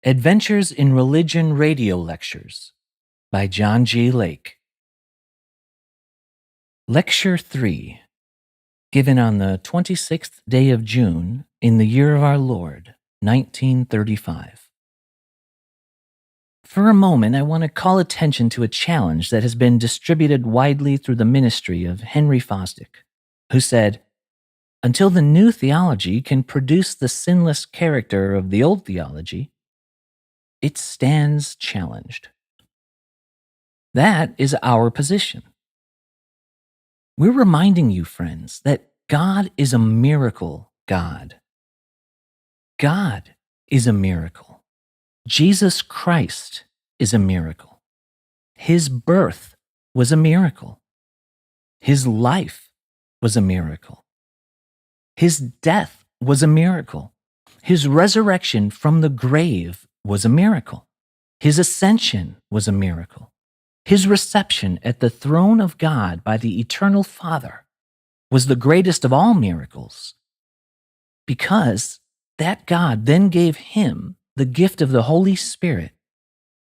Adventures in Religion Radio Lectures by John G. Lake. Lecture 3, given on the 26th day of June in the year of our Lord, 1935. For a moment, I want to call attention to a challenge that has been distributed widely through the ministry of Henry Fosdick, who said, "Until the new theology can produce the sinless character of the old theology, it stands challenged." That is our position. We're reminding you, friends, that God is a miracle God. God is a miracle. Jesus Christ is a miracle. His birth was a miracle. His life was a miracle. His death was a miracle. His resurrection from the grave was a miracle. His ascension was a miracle. His reception at the throne of God by the eternal Father was the greatest of all miracles, because that God then gave him the gift of the Holy Spirit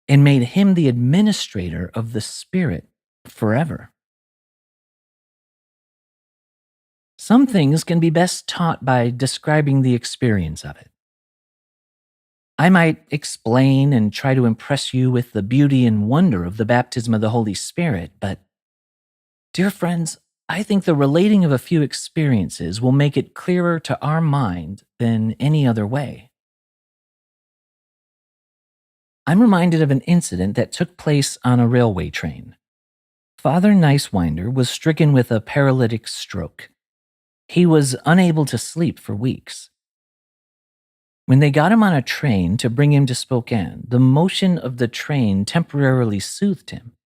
and made him the administrator of the Spirit forever. Some things can be best taught by describing the experience of it. I might explain and try to impress you with the beauty and wonder of the baptism of the Holy Spirit, but, dear friends, I think the relating of a few experiences will make it clearer to our mind than any other way. I'm reminded of an incident that took place on a railway train. Father Nicewinder was stricken with a paralytic stroke. He was unable to sleep for weeks. When they got him on a train to bring him to Spokane, the motion of the train temporarily soothed him,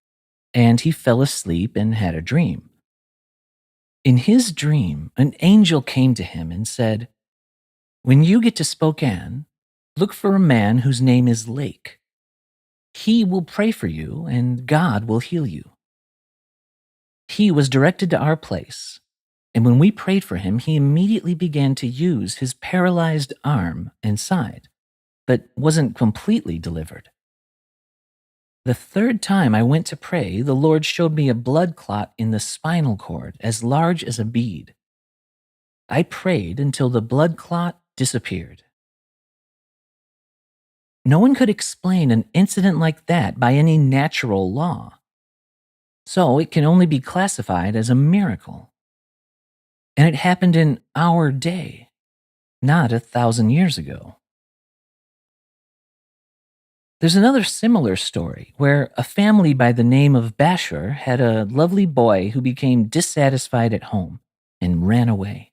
and he fell asleep and had a dream. In his dream, an angel came to him and said, "When you get to Spokane, look for a man whose name is Lake. He will pray for you, and God will heal you." He was directed to our place, and when we prayed for him, he immediately began to use his paralyzed arm and side, but wasn't completely delivered. The third time I went to pray, the Lord showed me a blood clot in the spinal cord as large as a bead. I prayed until the blood clot disappeared. No one could explain an incident like that by any natural law, so it can only be classified as a miracle. And it happened in our day, not 1,000 years ago. There's another similar story where a family by the name of Basher had a lovely boy who became dissatisfied at home and ran away.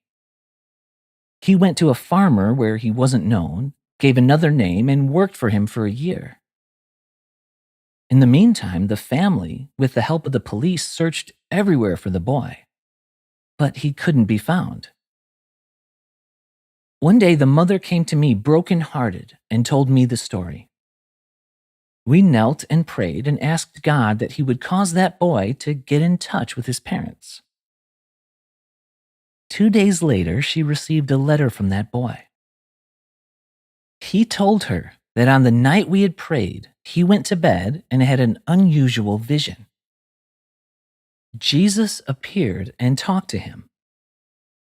He went to a farmer where he wasn't known, gave another name, and worked for him for a year. In the meantime, the family, with the help of the police, searched everywhere for the boy, but he couldn't be found. One day, the mother came to me broken-hearted and told me the story. We knelt and prayed and asked God that he would cause that boy to get in touch with his parents. 2 days later, she received a letter from that boy. He told her that on the night we had prayed, he went to bed and had an unusual vision. Jesus appeared and talked to him.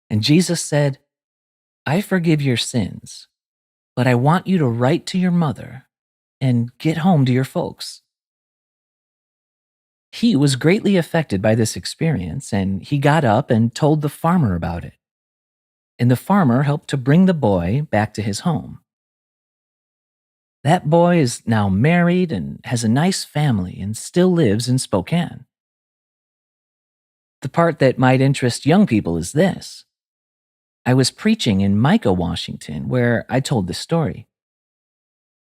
And Jesus said, "I forgive your sins, but I want you to write to your mother and get home to your folks." He was greatly affected by this experience, and he got up and told the farmer about it. And the farmer helped to bring the boy back to his home. That boy is now married and has a nice family and still lives in Spokane. The part that might interest young people is this. I was preaching in Micah, Washington, where I told this story.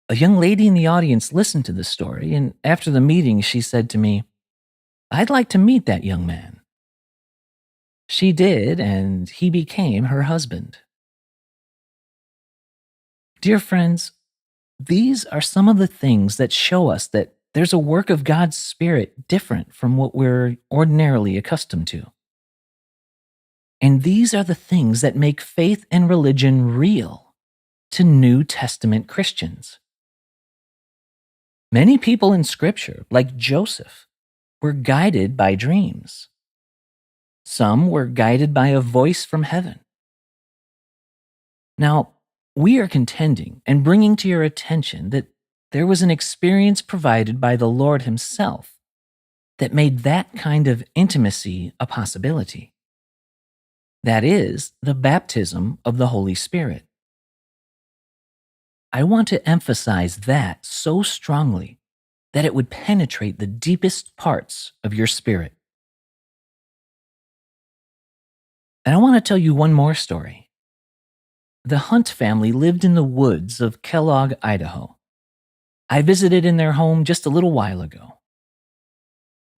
A young lady in the audience listened to the story, and after the meeting, she said to me, "I'd like to meet that young man." She did, and he became her husband. Dear friends, these are some of the things that show us that there's a work of God's Spirit different from what we're ordinarily accustomed to. And these are the things that make faith and religion real to New Testament Christians. Many people in Scripture, like Joseph, were guided by dreams. Some were guided by a voice from heaven. Now, we are contending and bringing to your attention that there was an experience provided by the Lord Himself that made that kind of intimacy a possibility. That is the baptism of the Holy Spirit. I want to emphasize that so strongly that it would penetrate the deepest parts of your spirit. And I want to tell you one more story. The Hunt family lived in the woods of Kellogg, Idaho. I visited in their home just a little while ago.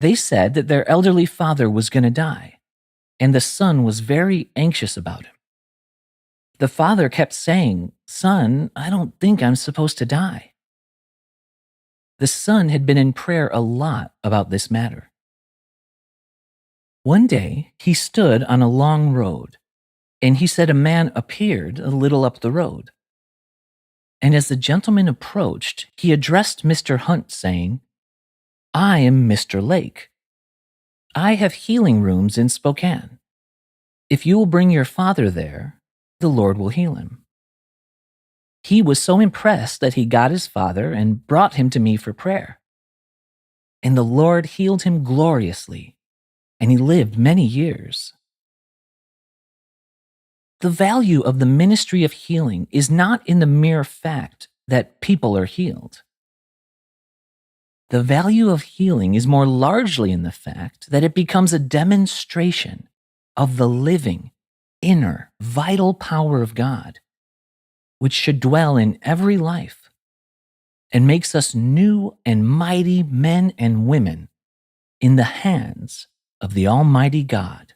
They said that their elderly father was going to die, and the son was very anxious about him. The father kept saying, "Son, I don't think I'm supposed to die." The son had been in prayer a lot about this matter. One day, he stood on a long road, and he said a man appeared a little up the road. And as the gentleman approached, he addressed Mr. Hunt, saying, "I am Mr. Lake. I have healing rooms in Spokane. If you will bring your father there, the Lord will heal him." He was so impressed that he got his father and brought him to me for prayer. And the Lord healed him gloriously, and he lived many years. The value of the ministry of healing is not in the mere fact that people are healed. The value of healing is more largely in the fact that it becomes a demonstration of the living, inner, vital power of God, which should dwell in every life and makes us new and mighty men and women in the hands of the Almighty God.